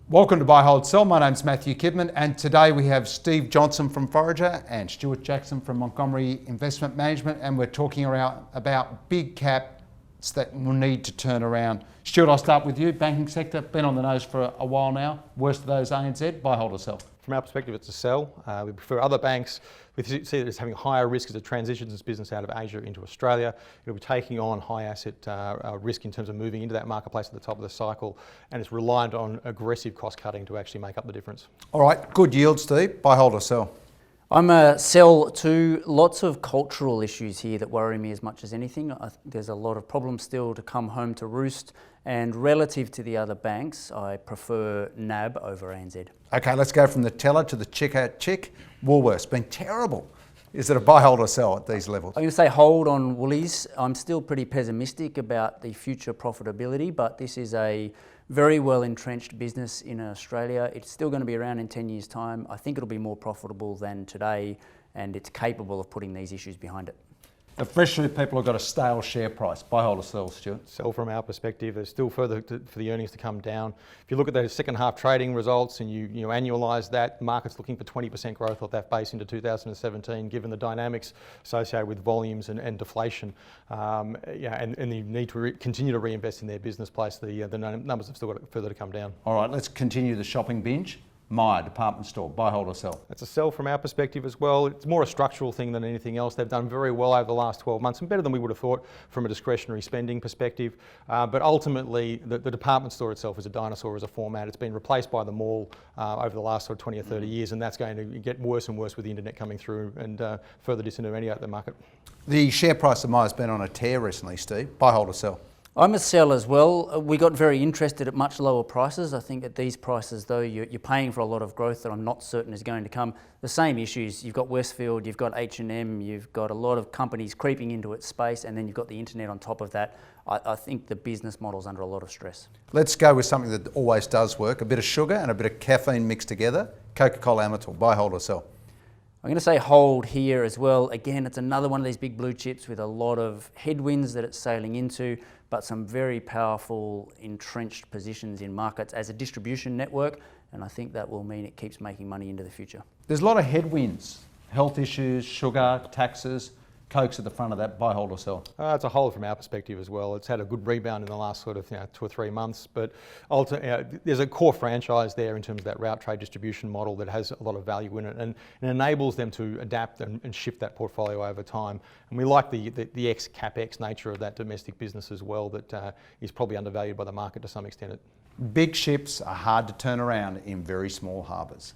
Welcome to Buy, Hold, Sell. My name's Matthew Kidman, and today we have Steve Johnson from Forager and Stuart Jackson from Montgomery Investment Management, and we're talking about big caps that will need to turn around. Stuart, I'll start with you. Banking sector, been on the nose for a while now. Worst of those, ANZ, buy, hold or sell? From our perspective, it's a sell. We prefer other banks. We see that it's having higher risk as it transitions its business out of Asia into Australia. It'll be taking on high asset risk in terms of moving into that marketplace at the top of the cycle, and it's reliant on aggressive cost cutting to actually make up the difference. All right, good yield, Steve. Buy, hold or sell? I'm a sell to. Lots of cultural issues here that worry me as much as anything. I think there's a lot of problems still to come home to roost, and relative to the other banks, I prefer NAB over ANZ. Okay, let's go from the teller to the checkout chick. Woolworths, been terrible. Is it a buy, hold or sell at these levels? I'm going to say hold on Woolies. I'm still pretty pessimistic about the future profitability, but this is a very well entrenched business in Australia. It's still going to be around in 10 years' time. I think it'll be more profitable than today, and it's capable of putting these issues behind it. Especially people have got a stale share price. Buy, hold or sell, Stuart? Sell from our perspective. There's still further for the earnings to come down. If you look at those second half trading results and you annualise that, the market's looking for 20% growth off that base into 2017, given the dynamics associated with volumes and deflation. And you need to continue to reinvest in their business place. The numbers have still got further to come down. All right, let's continue the shopping binge. Myer department store, buy, hold or sell? It's a sell from our perspective as well. It's more a structural thing than anything else. They've done very well over the last 12 months and better than we would have thought from a discretionary spending perspective. But ultimately, the department store itself is a dinosaur as a format. It's been replaced by the mall over the last sort of 20 or 30 years, and that's going to get worse and worse with the internet coming through and further disintermediate the market. The share price of Myer's been on a tear recently, Steve. Buy, hold or sell? I'm a sell as well. We got very interested at much lower prices. I think at these prices, though, you're paying for a lot of growth that I'm not certain is going to come. The same issues. You've got Westfield, you've got H&M, you've got a lot of companies creeping into its space, and then you've got the internet on top of that. I think the business model's under a lot of stress. Let's go with something that always does work. A bit of sugar and a bit of caffeine mixed together. Coca-Cola Amatil, buy, hold or sell? I'm going to say hold here as well. Again, it's another one of these big blue chips with a lot of headwinds that it's sailing into, but some very powerful entrenched positions in markets as a distribution network, and I think that will mean it keeps making money into the future. There's a lot of headwinds, health issues, sugar, taxes. Coke's at the front of that, buy, hold or sell? It's a hold from our perspective as well. It's had a good rebound in the last sort of 2 or 3 months, but there's a core franchise there in terms of that route trade distribution model that has a lot of value in it, and it enables them to adapt and shift that portfolio over time. And we like the ex-capex nature of that domestic business as well that is probably undervalued by the market to some extent. Big ships are hard to turn around in very small harbours.